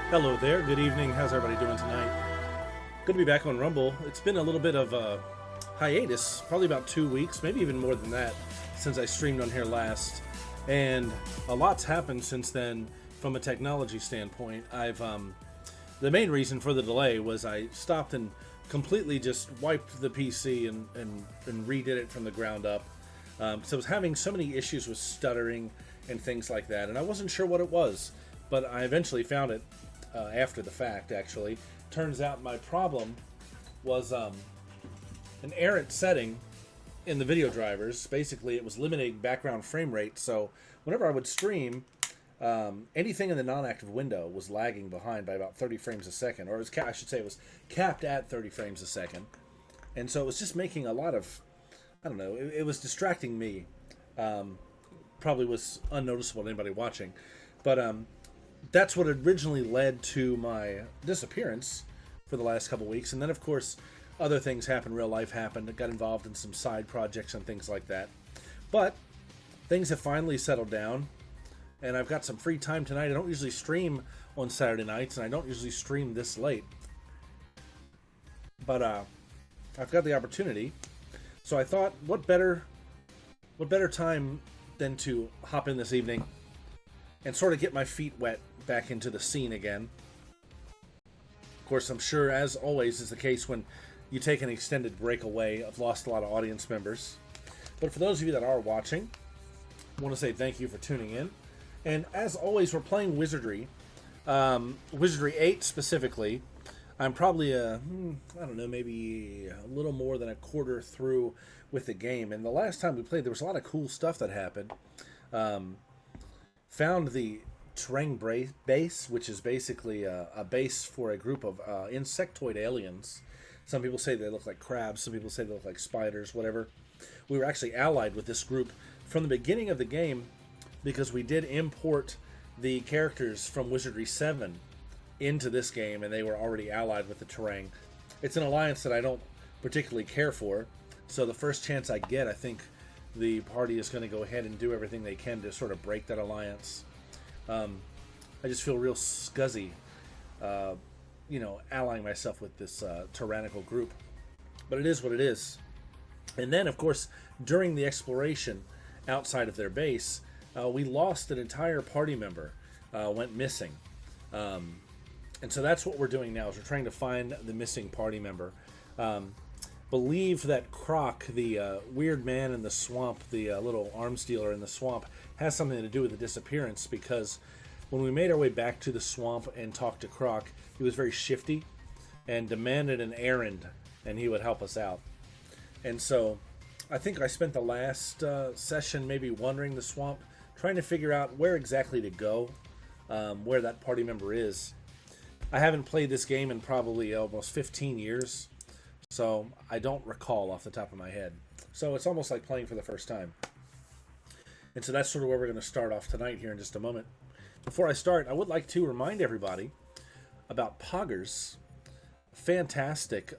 Hello there, good evening. How's everybody doing tonight? Good to be back on Rumble. It's been a little bit of a hiatus, probably about 2 weeks, maybe even more than that, since I streamed on here last. And a lot's happened since then from a technology standpoint. The main reason for the delay was I stopped and completely just wiped the PC and redid it from the ground up. So I was having so many issues with stuttering and things like that, and I wasn't sure what it was, but I eventually found it. After the fact, actually. Turns out my problem was an errant setting in the video drivers. Basically, it was limiting background frame rate, so whenever I would stream, anything in the non-active window was lagging behind by about 30 frames a second, or it was I should say it was capped at 30 frames a second. And so it was just making a lot of, I don't know, it was distracting me. Probably was unnoticeable to anybody watching, but that's what originally led to my disappearance for the last couple weeks. And then, of course, other things happened, real life happened. I got involved in some side projects and things like that. But things have finally settled down, and I've got some free time tonight. I don't usually stream on Saturday nights, and I don't usually stream this late. But I've got the opportunity. So I thought, what better time than to hop in this evening and sort of get my feet wet back into the scene again. Of course, I'm sure, as always is the case when you take an extended break away, I've lost a lot of audience members. But for those of you that are watching, I want to say thank you for tuning in. And as always, we're playing Wizardry. Wizardry 8 specifically. I'm probably, I don't know, maybe a little more than a quarter through with the game. And the last time we played, there was a lot of cool stuff that happened. Found the Terrain base, which is basically a base for a group of insectoid aliens. Some people say they look like crabs, some people say they look like spiders, whatever. We were actually allied with this group from the beginning of the game because we did import the characters from Wizardry 7 into this game, and they were already allied with the Terrain. It's an alliance that I don't particularly care for, so the first chance I get, I think the party is going to go ahead and do everything they can to sort of break that alliance. I just feel real scuzzy, allying myself with this tyrannical group. But it is what it is. And then, of course, during the exploration outside of their base, we lost an entire party member, went missing. And so that's what we're doing now, is we're trying to find the missing party member. Believe that Crock, the weird man in the swamp, the little arms dealer in the swamp, has something to do with the disappearance, because when we made our way back to the swamp and talked to Crock, he was very shifty and demanded an errand, and he would help us out. And so I think I spent the last session maybe wandering the swamp, trying to figure out where exactly to go, where that party member is. I haven't played this game in probably almost 15 years, so I don't recall off the top of my head. So it's almost like playing for the first time. And so that's sort of where we're going to start off tonight here in just a moment. Before I start, I would like to remind everybody about Poggers' fantastic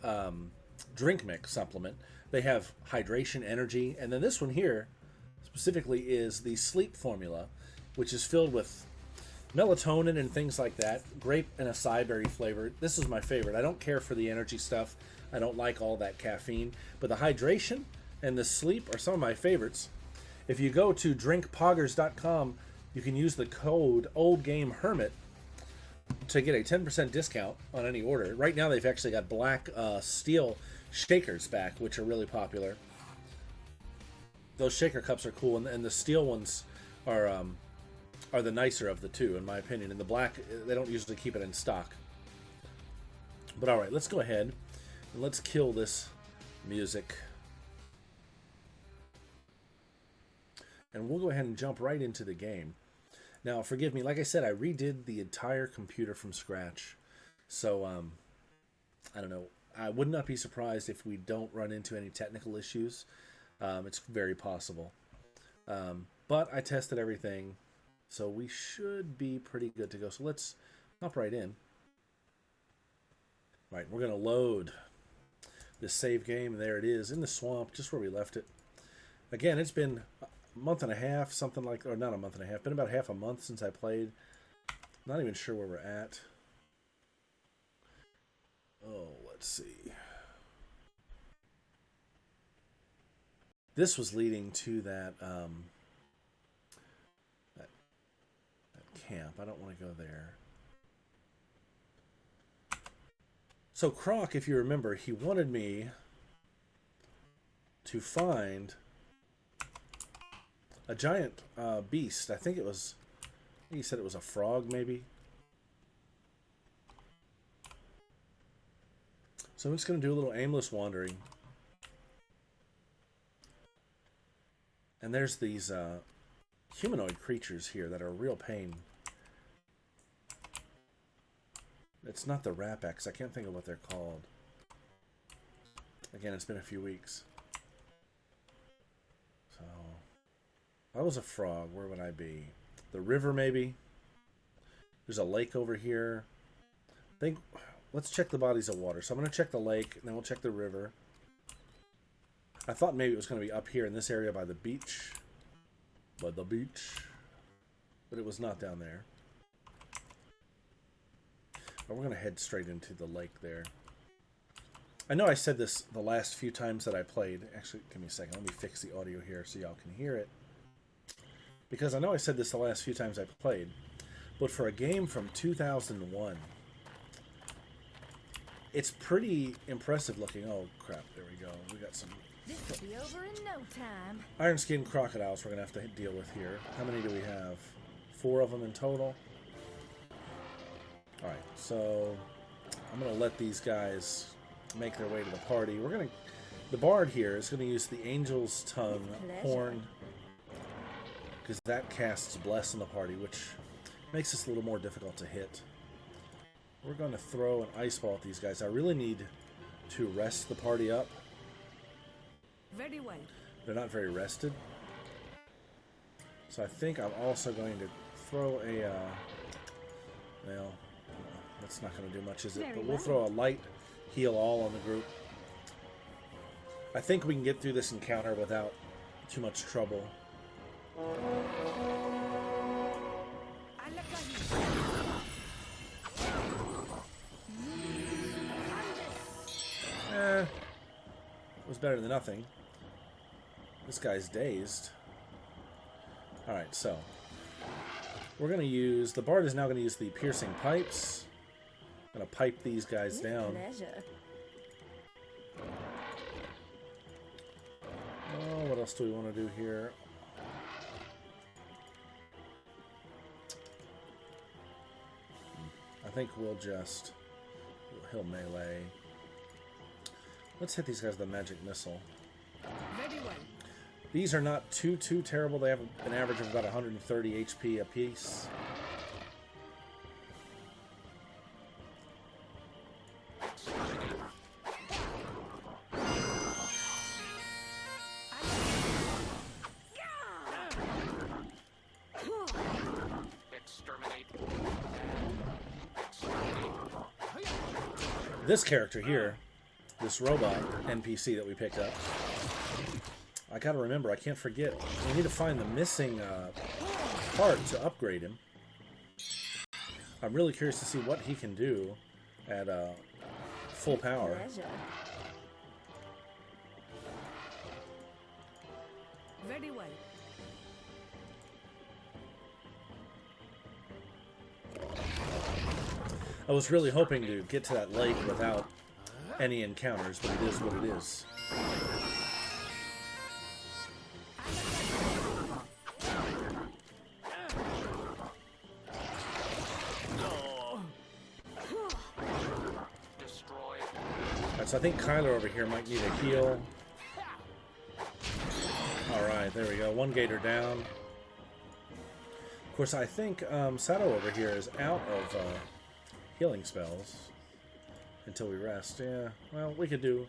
drink mix supplement. They have hydration, energy, and then this one here specifically is the sleep formula, which is filled with melatonin and things like that. Grape and acai berry flavor. This is my favorite. I don't care for the energy stuff. I don't like all that caffeine. But the hydration and the sleep are some of my favorites. If you go to drinkpoggers.com, you can use the code OldGameHermit to get a 10% discount on any order. Right now they've actually got black steel shakers back, which are really popular. Those shaker cups are cool, and the steel ones are the nicer of the two, in my opinion. And the black, they don't usually keep it in stock. But all right, let's go ahead and let's kill this music. And we'll go ahead and jump right into the game. Now, forgive me, like I said, I redid the entire computer from scratch. So, I don't know, I would not be surprised if we don't run into any technical issues. It's very possible. But I tested everything, so we should be pretty good to go. So let's hop right in. Right, we're going to load this save game. There it is, in the swamp, just where we left it. Again, it's been a month and a half, something like, or not a month and a half, been about half a month since I played. Not even sure where we're at. Oh, let's see. This was leading to that, that camp. I don't want to go there. So Crock, if you remember, he wanted me to find a giant beast. I think he said it was a frog, maybe. So I'm just going to do a little aimless wandering. And there's these humanoid creatures here that are a real pain. It's not the Rapex. I can't think of what they're called. Again, it's been a few weeks. So, if I was a frog, where would I be? The river, maybe? There's a lake over here. Let's check the bodies of water. So I'm going to check the lake, and then we'll check the river. I thought maybe it was going to be up here in this area by the beach. But it was not down there. But we're going to head straight into the lake there. I know I said this the last few times that I played. Actually, give me a second. Let me fix the audio here so y'all can hear it. Because I know I said this the last few times I played. But for a game from 2001, it's pretty impressive looking. Oh, crap. There we go. We got some... This will be over in no time. Iron skin crocodiles we're going to have to deal with here. How many do we have? 4 of them in total. Alright, so I'm going to let these guys make their way to the party. The bard here is going to use the Angel's Tongue horn, because that casts Bless in the party, which makes this a little more difficult to hit. We're going to throw an ice ball at these guys. I really need to rest the party up. Very well. They're not very rested. So I think I'm also going to throw a, well, that's not going to do much, is it? But we'll throw a light heal all on the group. I think we can get through this encounter without too much trouble. It was better than nothing. This guy's dazed. Alright, so we're going to use... The bard is now going to use the piercing pipes. I'm going to pipe these guys down. Oh, what else do we want to do here? I think we'll just... He'll melee. Let's hit these guys with a magic missile. Very well. These are not too terrible. They have an average of about 130 HP apiece. This character here, this robot NPC that we picked up, I gotta remember, I can't forget. We need to find the missing part to upgrade him. I'm really curious to see what he can do at full power. Very well. I was really hoping to get to that lake without any encounters, but it is what it is. So I think Kyler over here might need a heal. Alright, there we go. One gator down. Of course, I think Sato over here is out of healing spells. until we rest. Yeah, well, we do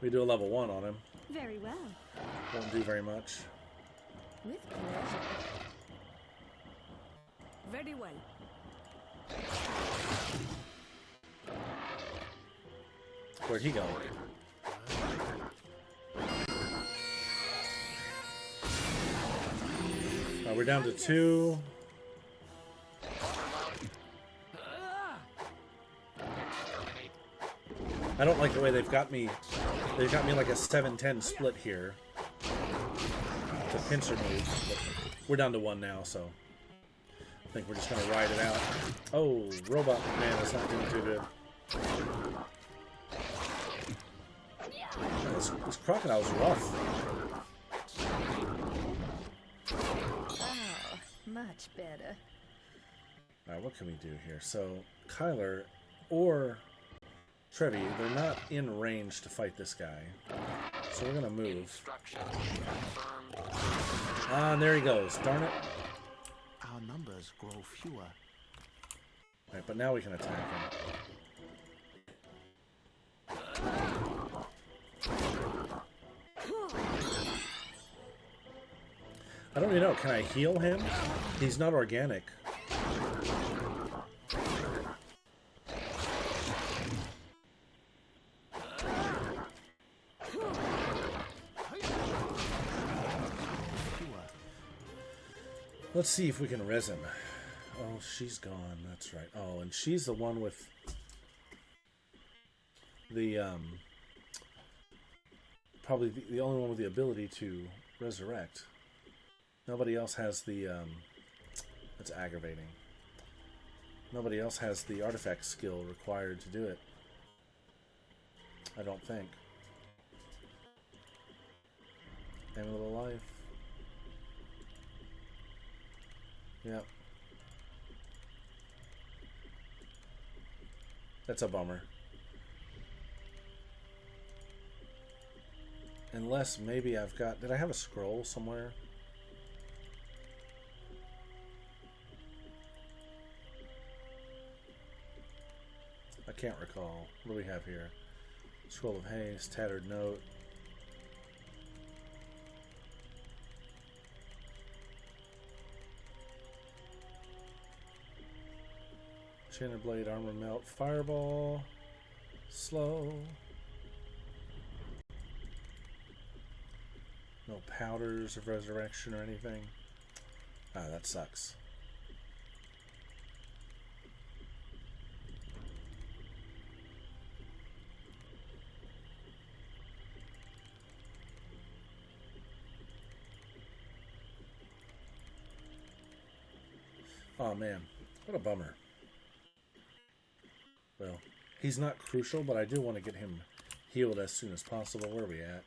a level 1 on him. Very well. Won't do very much. With pleasure. Very well. Where'd he go? We're down to 2. I don't like the way they've got me. They've got me like a 7-10 split here. It's a pincer move. But we're down to 1 now, so I think we're just gonna ride it out. Oh, robot man is not doing too good. This crocodile's rough. Oh, much better. Alright, what can we do here? So, Kyler or Trevi, they're not in range to fight this guy. So we're gonna move. Ah, and there he goes. Darn it. Our numbers grow fewer. Alright, but now we can attack him. I don't even know. Can I heal him? He's not organic. Let's see if we can res him. Oh, she's gone. That's right. Oh, and she's the one with the probably the only one with the ability to resurrect. Nobody else has the that's aggravating. Nobody else has the artifact skill required to do it. I don't think. Amulet of Life. Yep. That's a bummer. Unless maybe I've got... Did I have a scroll somewhere? I can't recall. What do we have here? Scroll of Haste, Tattered Note. Chainer Blade, Armor Melt, Fireball, Slow. No powders of resurrection or anything. Ah, that sucks. Oh man, what a bummer. Well, he's not crucial, but I do want to get him healed as soon as possible. Where are we at?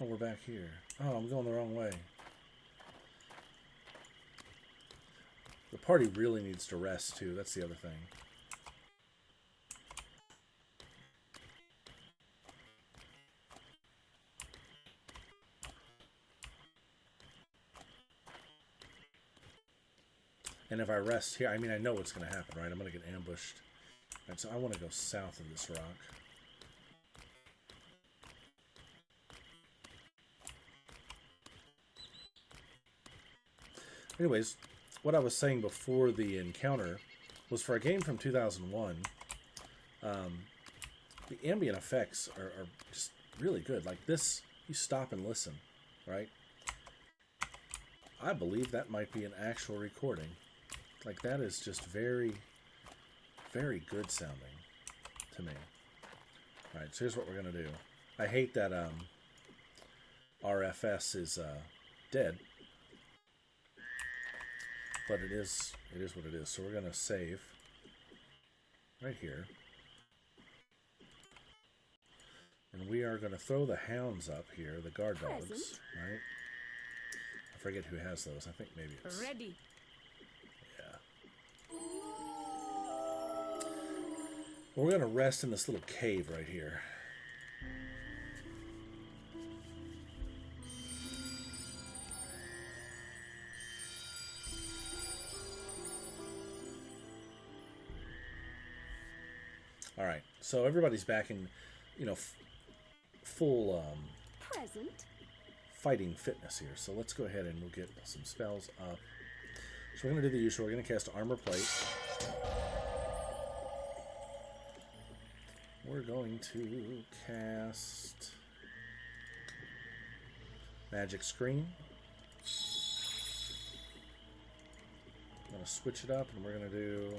Oh, we're back here. Oh, I'm going the wrong way. The party really needs to rest, too. That's the other thing. And if I rest here, I mean, I know what's going to happen, right? I'm going to get ambushed. Right, so I want to go south of this rock. Anyways, what I was saying before the encounter was for a game from 2001, the ambient effects are just really good. Like this, you stop and listen, right? I believe that might be an actual recording. Like, that is just very, very good sounding to me. Alright, so here's what we're going to do. I hate that RFS is dead. But it is what it is. So we're going to save right here. And we are going to throw the hounds up here, the guard dogs, right? I forget who has those. I think maybe it's... Ready. We're going to rest in this little cave right here. All right, so everybody's back in, you know, full Present. fighting fitness here. So let's go ahead and we'll get some spells up. So we're going to do the usual. We're going to cast Armor Plate. We're going to cast Magic Screen. I'm going to switch it up, and we're going to do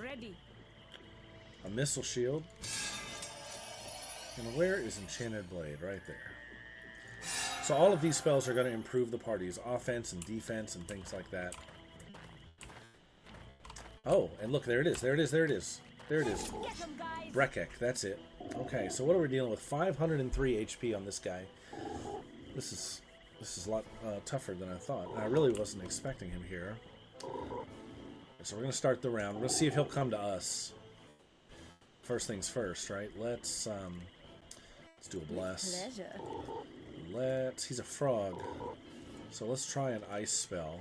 Ready. a Missile Shield. And where is Enchanted Blade? Right there. So all of these spells are going to improve the party's offense and defense and things like that. Oh, and look, there it is. There it is. There it is. There it is. Get 'em, guys. Brekek, that's it. Okay, so what are we dealing with? 503 HP on this guy. This is a lot tougher than I thought. I really wasn't expecting him here. So we're going to start the round. We're going to see if he'll come to us. First things first, right? Let's do a bless. Pleasure. He's a frog. So let's try an ice spell.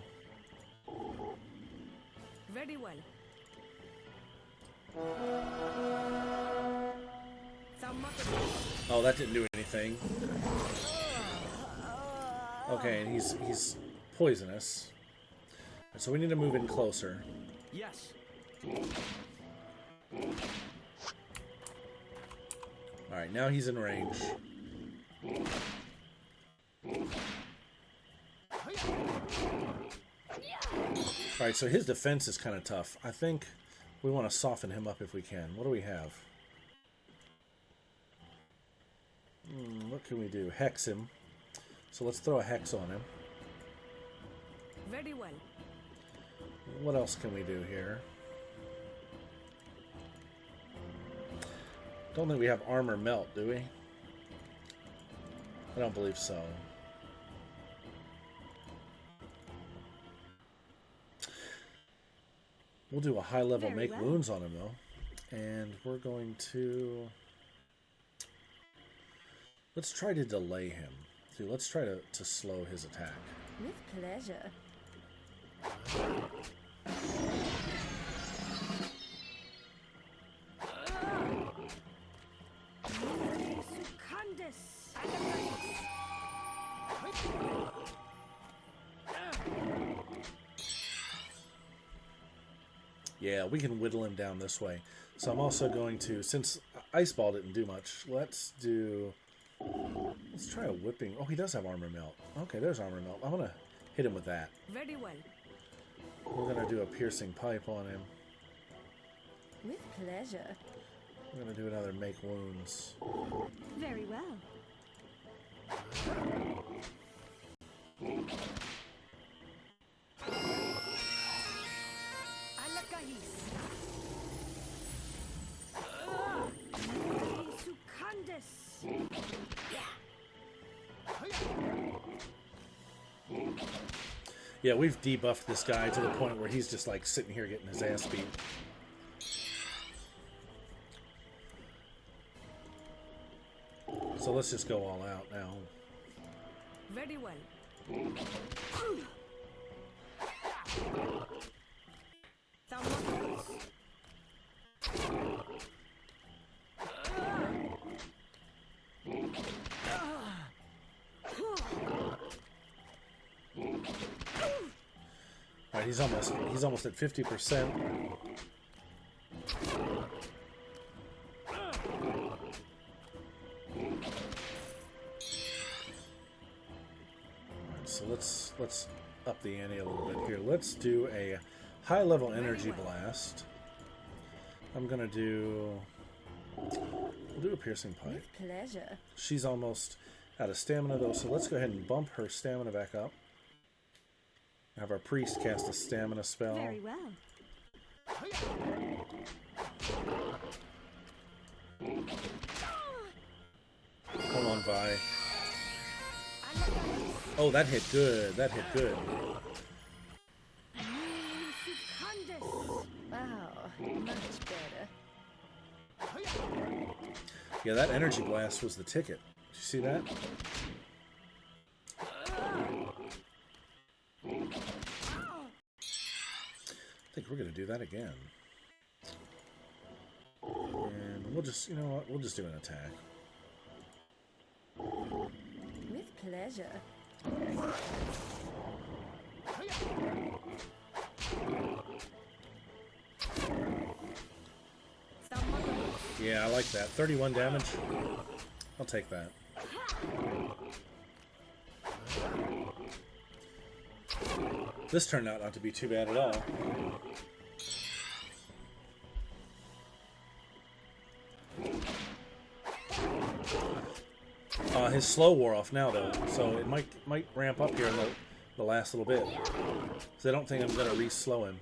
Very well. Oh, that didn't do anything. Okay, and he's poisonous. So we need to move in closer. Yes. Alright, now he's in range. Alright, so his defense is kind of tough. I think we want to soften him up if we can. What do we have? What can we do? Hex him. So let's throw a hex on him. Very well. What else can we do here? Don't think we have armor melt, do we? I don't believe so. We'll do a high level Very make well. wounds on him though. And we're going to... Let's try to delay him. Dude, let's try to slow his attack. With pleasure. Yeah, we can whittle him down this way. So I'm also going to, since Ice Ball didn't do much, let's try a whipping. Oh, he does have armor melt. Okay, there's armor melt. I'm going to hit him with that. Very well. We're going to do a piercing pipe on him. With pleasure. We're going to do another make wounds. Very well. Yeah, we've debuffed this guy to the point where he's just like sitting here getting his ass beat. So let's just go all out now. Very well. All right, he's almost at 50%. So let's up the ante a little bit here. Let's do a high level energy blast. I'm gonna we'll do a piercing pipe. With pleasure. She's almost out of stamina though, so let's go ahead and bump her stamina back up. Have our priest cast a stamina spell. Very well. Come on, Vi. Oh, that hit good. That hit good. Wow, much better. Yeah, that energy blast was the ticket. Did you see that? I think we're going to do that again. we'll just, you know what? We'll just do an attack. With pleasure. Yeah, I like that. 31 damage. I'll take that. This turned out not to be too bad at all. His slow wore off now, though, so it might ramp up here in the last little bit. So I don't think I'm going to re-slow him.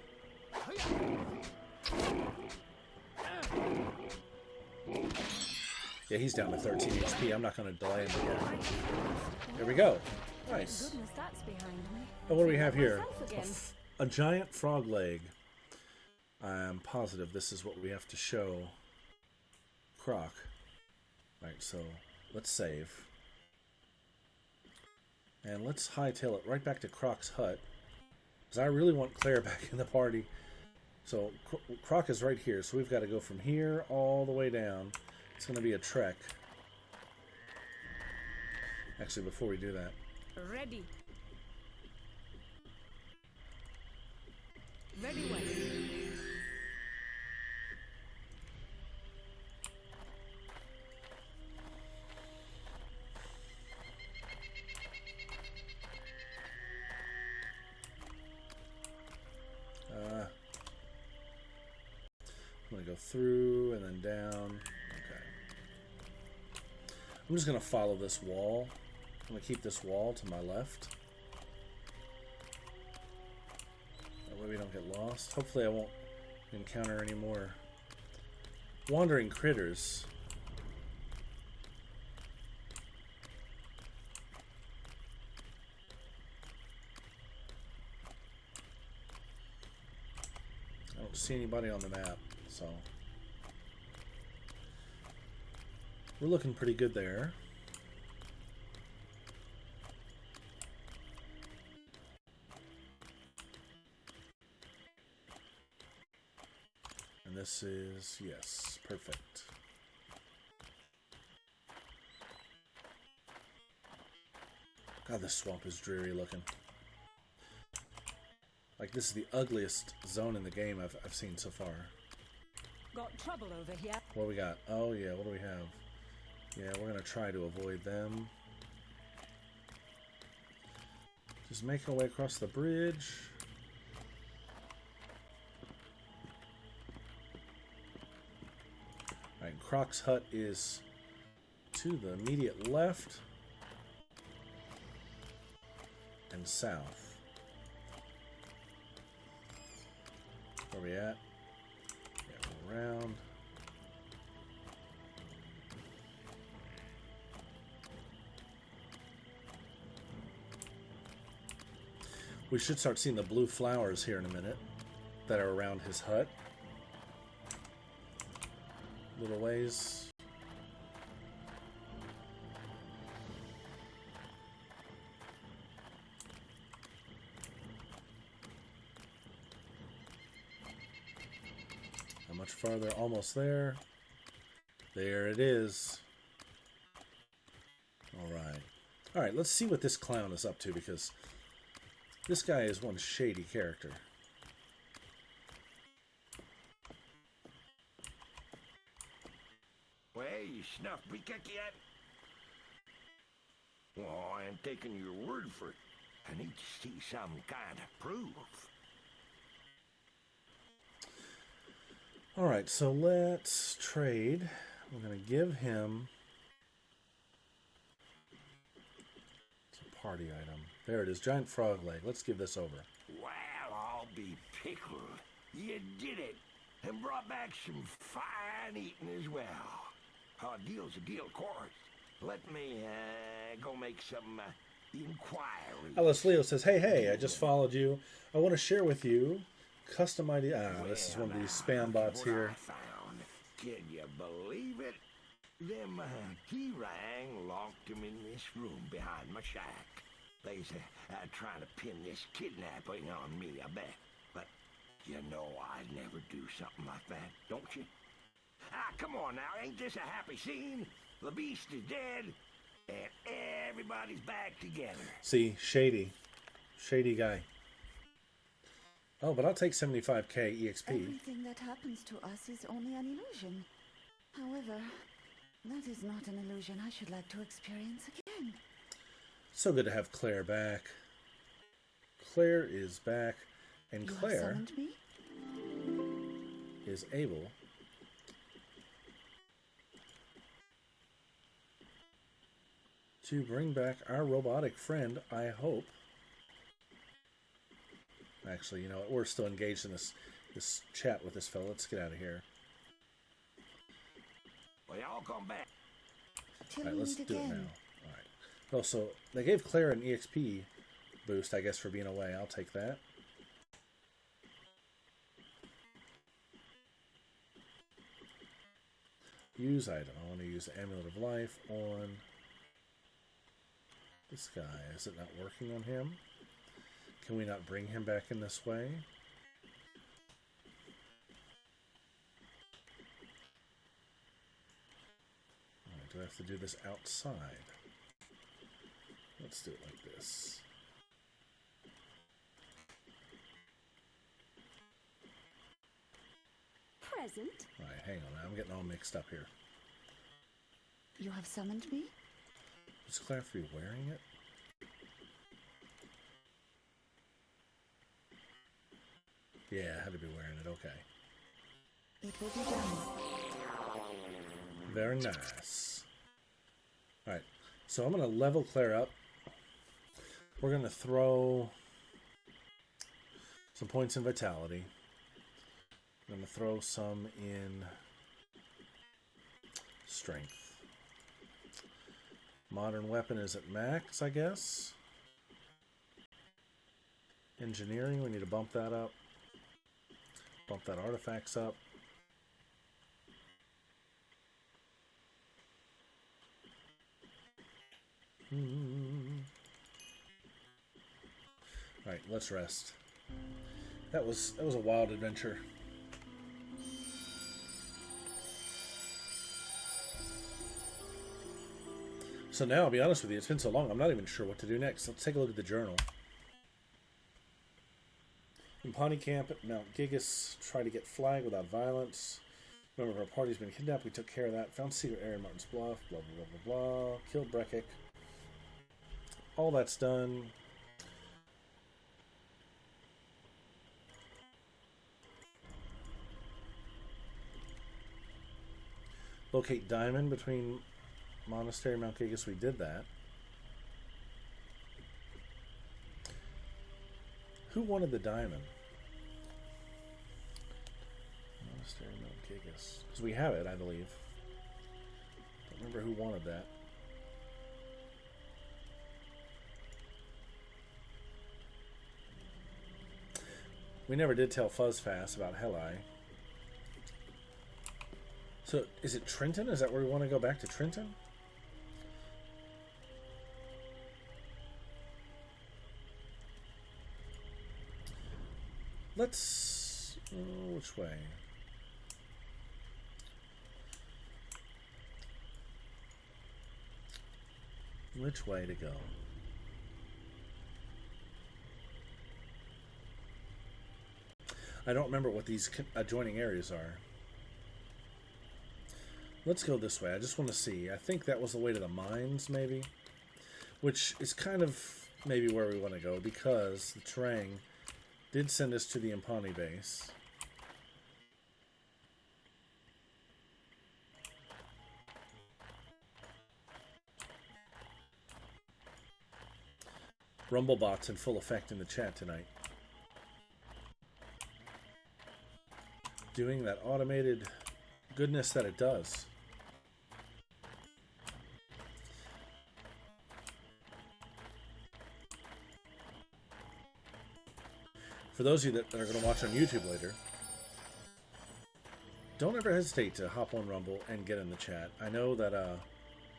Yeah, he's down to 13 HP. I'm not going to delay him again. There we go. Nice. Goodness, that's behind me. Oh, what do we have here? Myself again. A giant frog leg. I'm positive this is what we have to show Croc. Right, so let's save. And let's hightail it right back to Croc's hut. Because I really want Claire back in the party. So Croc is right here. So we've got to go from here all the way down. It's going to be a trek. Actually, before we do that. Ready. Very well. I'm going to go through and then down. Okay. I'm just going to follow this wall. I'm going to keep this wall to my left. That way we don't get lost. Hopefully I won't encounter any more wandering critters. I don't see anybody on the map, so we're looking pretty good there. And this is, yes, perfect. God, this swamp is dreary looking. Like, this is the ugliest zone in the game I've seen so far. Got trouble over here. What do we got? Oh, yeah, what do we have? Yeah, we're going to try to avoid them. Just make our way across the bridge. Alright, Croc's hut is to the immediate left and south. Where are we at? Yeah, around. We should start seeing the blue flowers here in a minute that are around his hut. Little ways. How much farther? Almost there. There it is. Alright. Alright, let's see what this clown is up to, because this guy is one shady character. Well, you snuffed me kick yet? Well, I ain't taking your word for it. I need to see some kind of proof. Alright, so let's trade. We're going to give him... It's a party item. There it is, giant frog leg. Let's give this over. Well, I'll be pickled. You did it. And brought back some fine eating as well. A deal's a deal, of course. Let me go make some inquiries. Alice Leo says, hey, I just followed you. I want to share with you custom ID. This is one of these spam bots here. I found. Can you believe it? Them T-Rang locked him in this room behind my shack. They's trying to pin this kidnapping on me, I bet. But you know I'd never do something like that, don't you? Ah, come on now. Ain't this a happy scene? The beast is dead, and everybody's back together. See, shady. Shady guy. Oh, but I'll take 75k EXP. Everything that happens to us is only an illusion. However, that is not an illusion I should like to experience again. So good to have Claire back. Claire is back, and You have Claire summoned me? is able to bring back our robotic friend, I hope. Actually, you know what? We're still engaged in this chat with this fellow. Let's get out of here. Well, y'all come back. Till Alright, we let's meet do it now. again. Alright. Oh, so they gave Claire an EXP boost, I guess, for being away. I'll take that. Use item. I want to use the Amulet of Life on this guy. Is it not working on him? Can we not bring him back in this way? Alright, do I have to do this outside? Let's do it like this. Present. Alright, hang on. I'm getting all mixed up here. You have summoned me? Is Claire be wearing it? Yeah, I had to be wearing it. Okay. It will be done. Very nice. Alright, so I'm going to level Claire up. We're going to throw some points in Vitality. I'm going to throw some in Strength. Modern Weapon is at max, I guess. Engineering, we need to bump that up. Bump that Artifacts up. Alright, let's rest. That was a wild adventure. So now, I'll be honest with you, it's been so long, I'm not even sure what to do next. Let's take a look at the journal. In Pawnee Camp at Mount Gigas, try to get flag without violence. Member of our party's been kidnapped. We took care of that. Found secret area in Martin's Bluff. Blah, blah, blah, blah, blah. Killed Brekik. All that's done. Locate diamond between Monastery and Mount Gigas. We did that. Who wanted the diamond? Monastery, Mount Gigas. Because we have it, I believe. Don't remember who wanted that. We never did tell Fuzzfast about Heli. So, is it Trenton? Is that where we want to go back to Trenton? Let's... which way? Which way to go? I don't remember what these adjoining areas are. Let's go this way. I just want to see. I think that was the way to the mines, maybe. Which is kind of maybe where we want to go, because the terrain did send us to the Impani base. Rumblebot's in full effect in the chat tonight. Doing that automated goodness that it does. For those of you that are going to watch on YouTube later, don't ever hesitate to hop on Rumble and get in the chat. I know that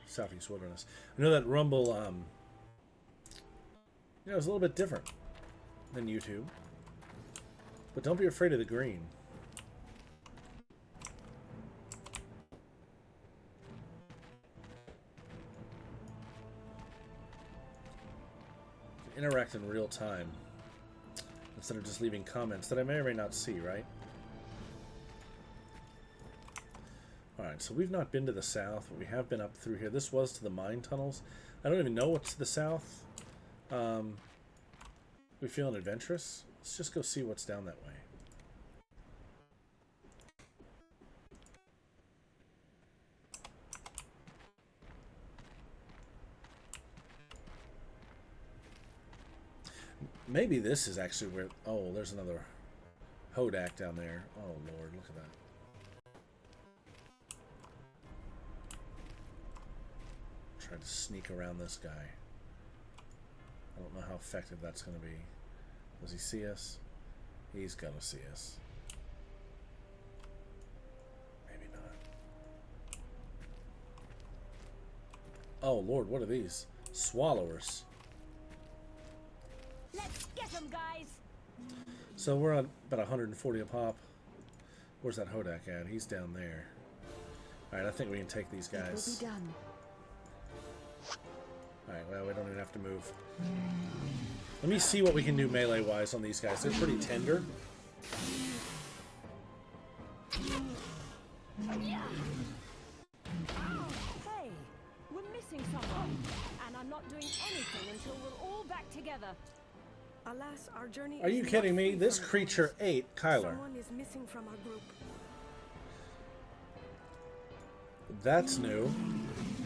Southeast Wilderness. I know that Rumble, you know, it's a little bit different than YouTube, but don't be afraid of the green. interact in real time instead of just leaving comments that I may or may not see, right? Alright, so we've not been to the south, but we have been up through here. This was to the mine tunnels. I don't even know what's to the south. We feeling adventurous? Let's just go see what's down that way. Maybe this is actually where... Oh, there's another Hodak down there. Oh, Lord, look at that. Try to sneak around this guy. I don't know how effective that's going to be. Does he see us? He's going to see us. Maybe not. Oh, Lord, what are these? Swallowers. Let's get them, guys. So we're on about 140 a pop. Where's that Hodak at? He's down there. Alright, I think we can take these guys. It will be done. Alright, well, we don't even have to move. Let me see what we can do melee-wise on these guys. They're pretty tender. Hey, we're missing someone, and I'm not doing anything until we're all back together. Alas, our journey Are you is kidding not me? free This from creature adventures. ate Kyler. Someone is missing from our group. That's new.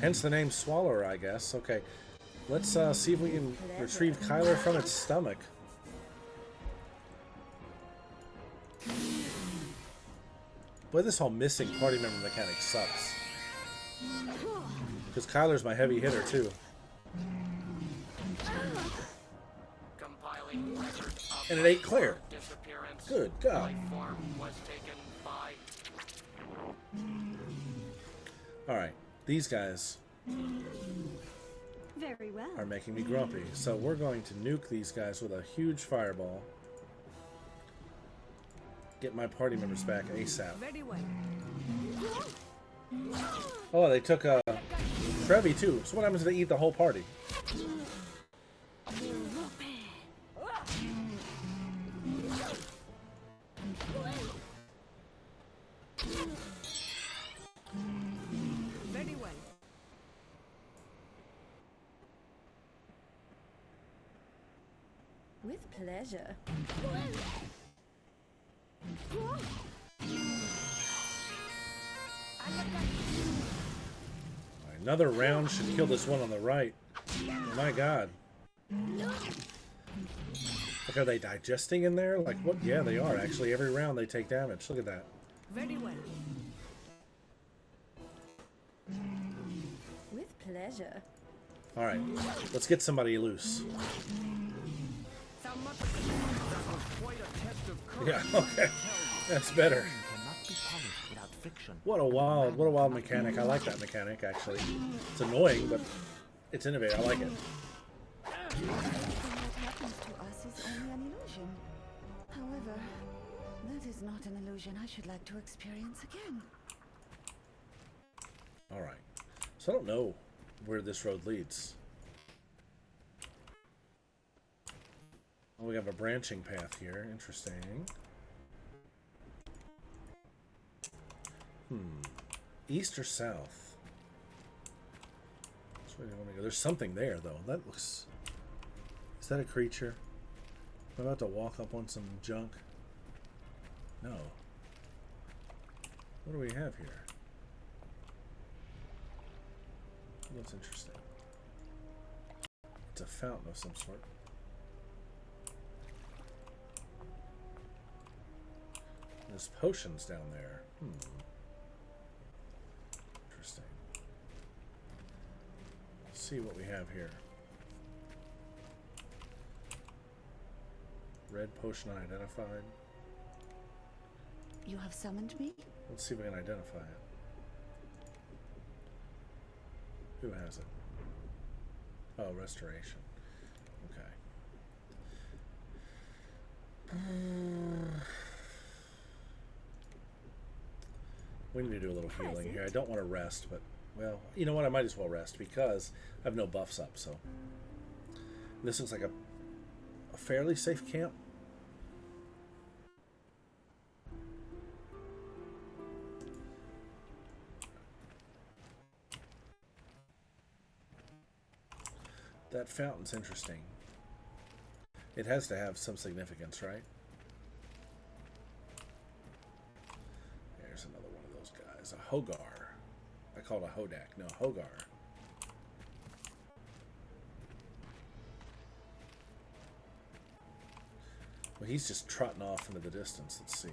Hence the name Swallower, I guess. Okay. Let's see if we can retrieve Kyler from its stomach. Boy, this whole missing party member mechanic sucks. Because Kyler's my heavy hitter, too. Compiling record of And it ate Claire. disappearance. Good God. Life form was taken by... Alright. These guys Very well. are making me grumpy. So we're going to nuke these guys with a huge fireball. Get my party members back ASAP. Very well. Oh, they took Trevi too. So what happens if they eat the whole party? Very well. With pleasure. Another round should kill this one on the right. Oh my God. Look, are they digesting in there? Like what? Yeah, they are actually. Every round they take damage. Look at that. Very well. With pleasure. All right, let's get somebody loose. Sound much like that was quite a test of courage. Yeah, okay, that's better. Cannot be polished without friction. What a wild mechanic. I like that mechanic actually. It's annoying, but it's innovative. I like it. Everything that happens to us is only an illusion. However, that is not an illusion I should like to experience again. All right. So I don't know where this road leads. Oh, we have a branching path here. Interesting. East or south? That's where you want to go. There's something there, though. That looks... Is that a creature? Am I about to walk up on some junk? No. What do we have here? That's interesting. It's a fountain of some sort. There's potions down there. Interesting. Let's see what we have here. Red potion unidentified. You have summoned me? Let's see if we can identify it. Who has it? Oh, restoration. Okay. We need to do a little healing here. I don't want to rest, but, well, you know what? I might as well rest because I have no buffs up, so. This looks like a fairly safe camp. That fountain's interesting. It has to have some significance, right? There's another one of those guys. A Hogar. I call it a Hodak. No, Hogar. Well, he's just trotting off into the distance. Let's see.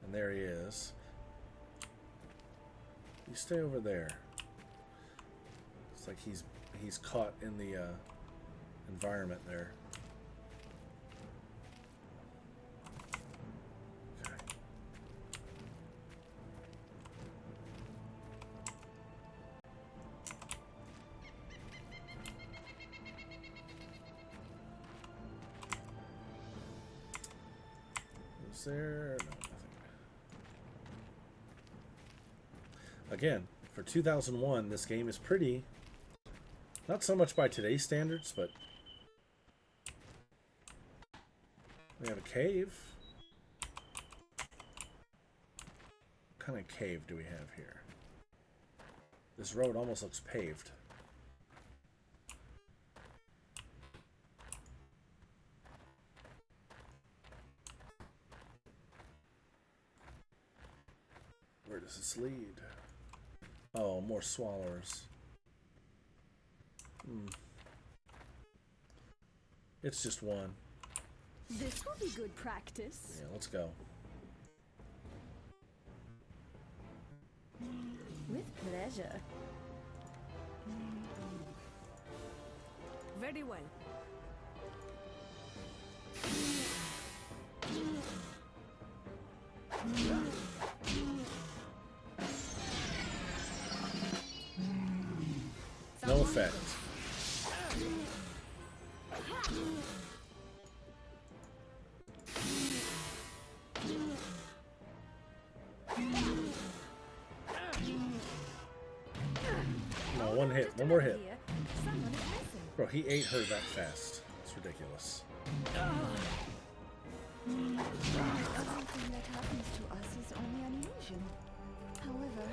And there he is. You stay over there. It's like he's caught in the environment there. Okay. Is there? No, nothing. Again, for 2001, this game is pretty, not so much by today's standards, but we have a cave. What kind of cave do we have here? This road almost looks paved. Where does this lead? Oh, more swallowers. It's just one. This will be good practice. Yeah, let's go. With pleasure. Very well. No effect. No, one hit. One more hit. Someone is missing. Bro, he ate her that fast. It's ridiculous. Everything that happens to us is only an illusion. However,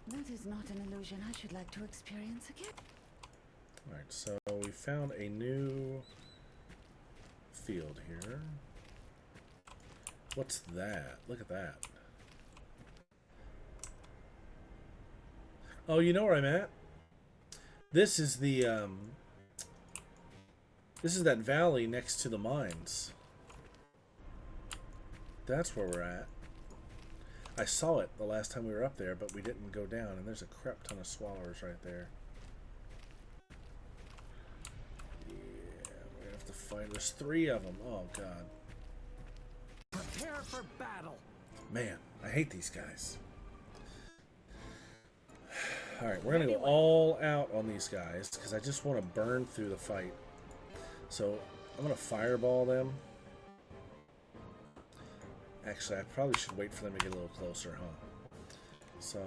that is not an illusion I should like to experience again. Alright, so we found a new field here. What's that? Look at that. Oh, you know where I'm at? This is the, this is that valley next to the mines. That's where we're at. I saw it the last time we were up there, but we didn't go down, and there's a crap ton of swallowers right there. Yeah, we're gonna have to fight. There's 3 of them. Oh, God. Prepare for battle. Man, I hate these guys. Alright, we're gonna go all out on these guys, because I just want to burn through the fight. So, I'm gonna fireball them. Actually, I probably should wait for them to get a little closer, huh? So...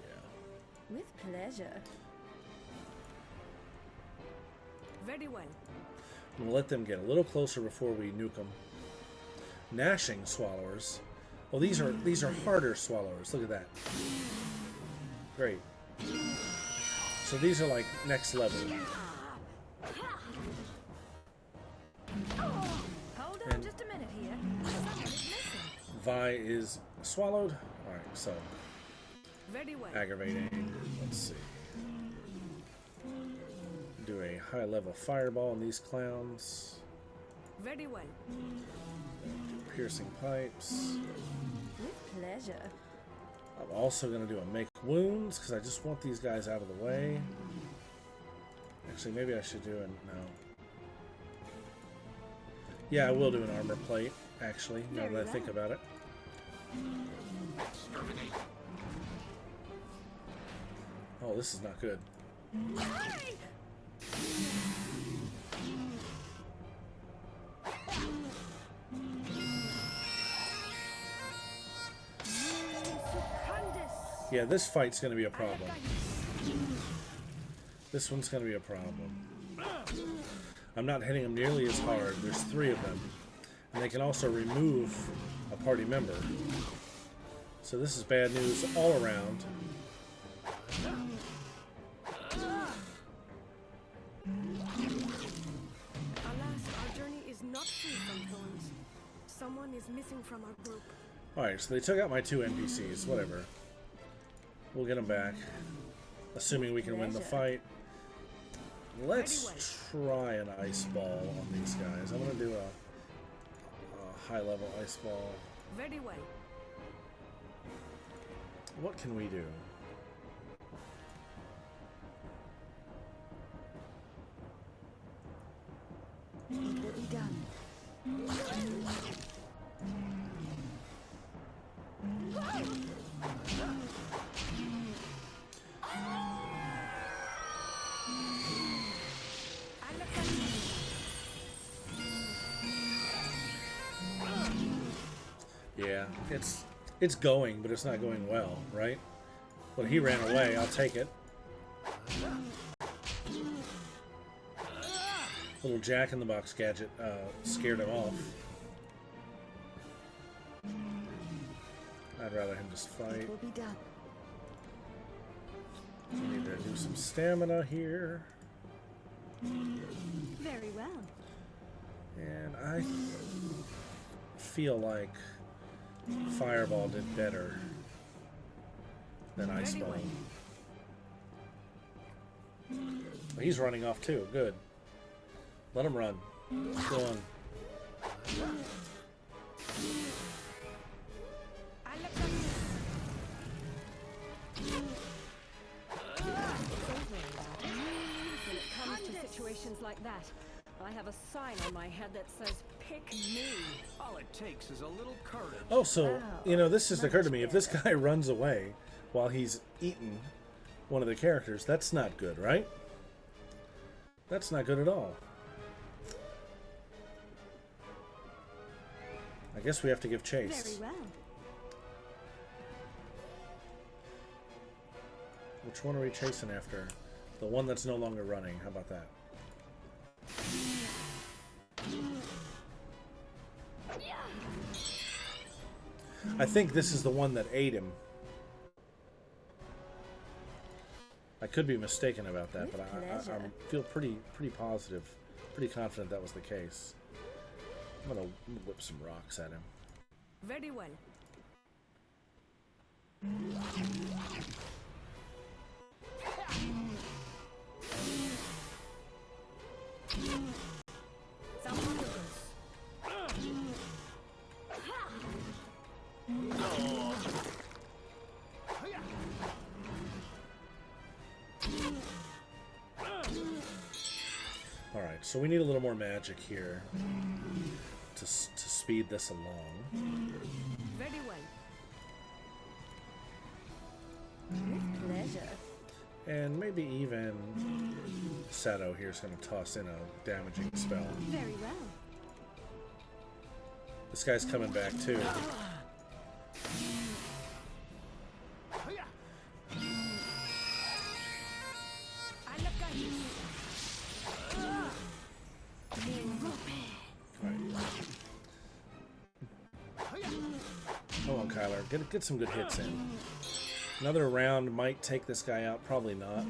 yeah. With pleasure. Very well. I'm gonna let them get a little closer before we nuke them. Gnashing swallowers. Well, these are harder swallowers. Look at that. Great. So these are like next level. Hold on just a minute here. Someone is missing. Vi is swallowed. Alright, so Very well. aggravating. Let's see. Do a high level fireball on these clowns. Very well. Piercing pipes. With pleasure. I'm also going to do a make wounds because I just want these guys out of the way. Actually, maybe I should do a no. Yeah, I will do an armor plate, actually, now that I think about it. Oh, this is not good. Yeah, this fight's going to be a problem. This one's going to be a problem. I'm not hitting them nearly as hard. There's 3 of them. And they can also remove a party member. So this is bad news all around. Alas, our journey is not free from thorns. Someone is missing from our group. Alright, so they took out my 2 NPCs. Whatever. We'll get them back. Assuming we can win the fight. Let's try an ice ball on these guys. I'm going to do a high-level ice ball. Very well. What can we do? It will be done. Yeah, it's going, but it's not going well, right? Well, he ran away. I'll take it. Little Jack-in-the-Box gadget scared him off. I'd rather him just fight. It will be done. We need to do some stamina here. Very well. And I feel like Fireball did better than Ice Ball. Well, he's running off too. Good. Let him run. Go on. When it comes to situations like that, I have a sign on my head that says, "Pick me." All it takes is a little courage. Oh, so, you know, this just occurred to me. If this guy runs away while he's eating one of the characters, that's not good, right? That's not good at all. I guess we have to give chase. Very well. Which one are we chasing after? The one that's no longer running. How about that? I think this is the one that ate him. I could be mistaken about that, but I feel pretty positive, pretty confident that was the case. I'm gonna whip some rocks at him. Very well. Alright, so we need a little more magic here to speed this along. Very well. With pleasure. And maybe even Sato here is going to toss in a damaging spell. Very well. This guy's coming back too. Come on, Kyler. Get some good hits in. Another round might take this guy out. Probably not.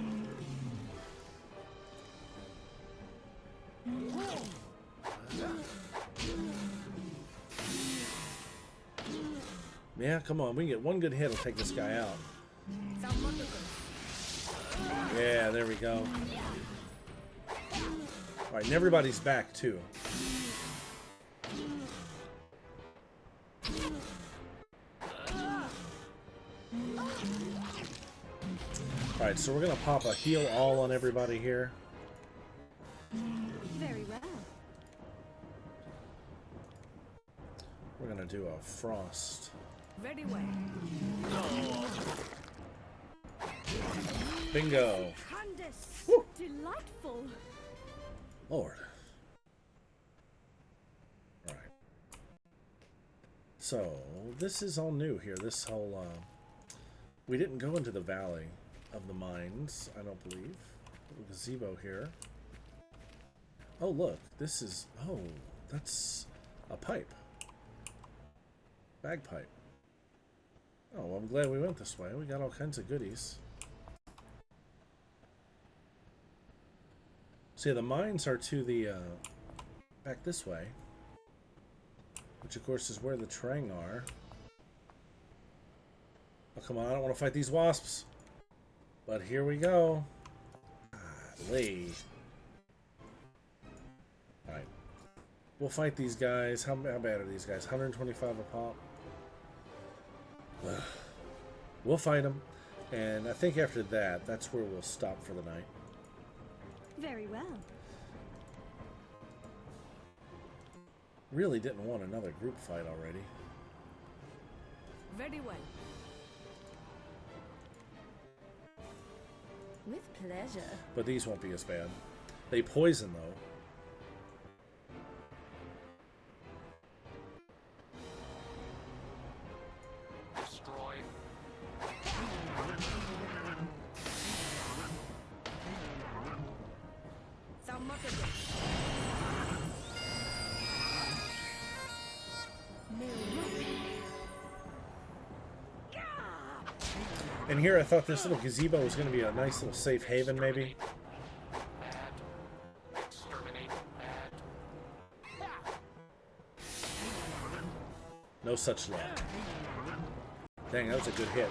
Yeah, come on. We can get one good hit. Will take this guy out. Yeah, there we go. All right, and everybody's back too. Alright, so we're going to pop a heal all on everybody here. Very well. We're going to do a frost. Very well. Bingo. Candace. Woo. Delightful. Lord. Alright. So, this is all new here. This whole We didn't go into the Valley of the Mines, I don't believe. A gazebo here. Oh, look. This is... Oh, that's a pipe. Bagpipe. Oh, well, I'm glad we went this way. We got all kinds of goodies. See, the mines are to the... back this way. Which, of course, is where the Terang are. Oh, come on. I don't want to fight these wasps. But here we go. Golly. Alright. We'll fight these guys. How bad are these guys? 125 a pop. We'll fight them. And I think after that, that's where we'll stop for the night. Very well. Really didn't want another group fight already. Very well. With pleasure. But these won't be as bad. They poison, though. Destroy. And here I thought this little gazebo was going to be a nice little safe haven, maybe. Bad. Exterminate. Bad. No such luck. Dang, that was a good hit.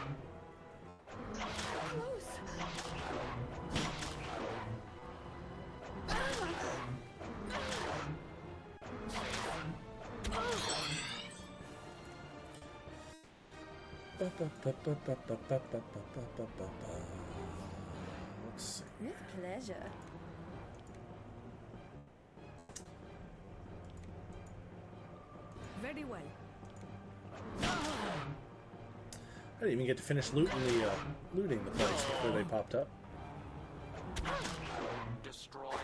Let's see. With pleasure. Very well. I didn't even get to finish looting the place before they popped up. Destroy.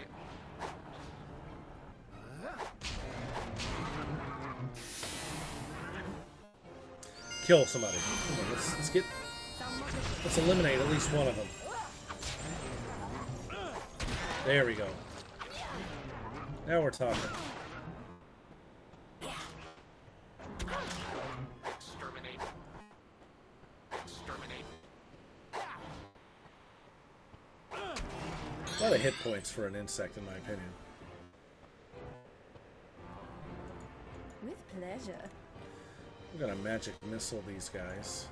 Kill somebody. Come on, let's eliminate at least one of them. There we go. Now we're talking. Exterminate. Exterminate. A lot of hit points for an insect, in my opinion. With pleasure. We're gonna magic missile these guys.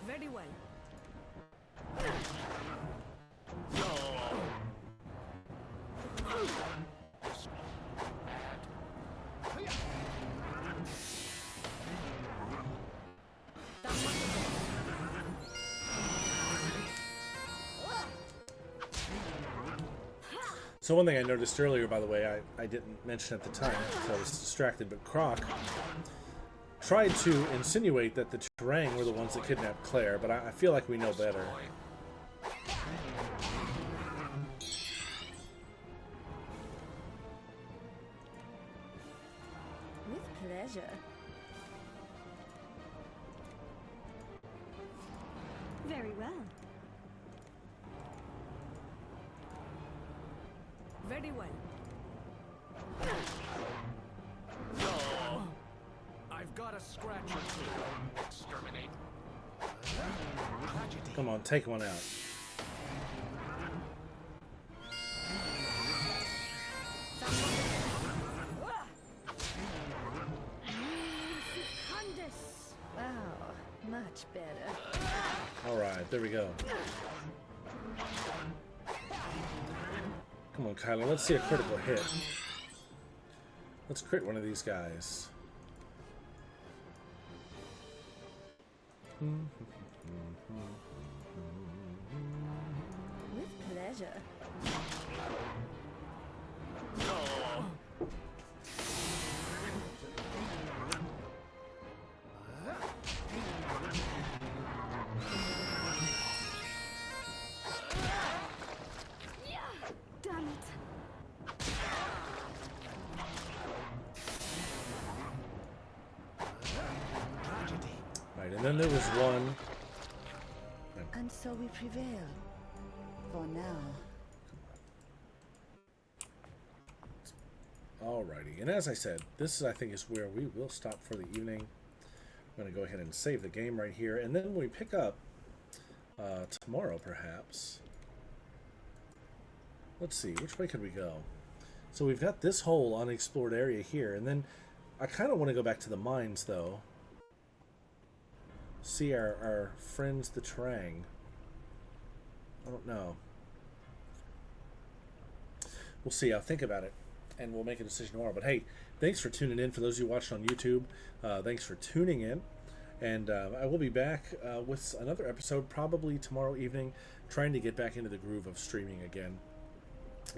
Very well. So one thing I noticed earlier, by the way, I didn't mention at the time because I was distracted, but Crock tried to insinuate that the Terang were the ones that kidnapped Claire, but I feel like we know better. With pleasure. Very well. Very well. I've got a scratch or two. Exterminate. Tragedy. Come on, take one out. Oh, much better. Alright, there we go. Come on, Kyler, let's see a critical hit. Let's crit one of these guys. With pleasure. Damn it. And then there was one. And so we prevail. For now. Alrighty, and as I said, this I think is where we will stop for the evening. I'm going to go ahead and save the game right here, and then when we pick up tomorrow, perhaps. Let's see, which way could we go? So we've got this whole unexplored area here, and then I kind of want to go back to the mines, though. See our friends, the Trang. I don't know. We'll see. I'll think about it, and we'll make a decision tomorrow. But hey, thanks for tuning in. For those of you watching on YouTube, thanks for tuning in. And I will be back with another episode probably tomorrow evening, trying to get back into the groove of streaming again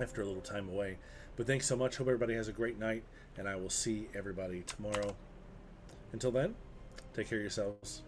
after a little time away. But thanks so much. Hope everybody has a great night, and I will see everybody tomorrow. Until then, take care of yourselves.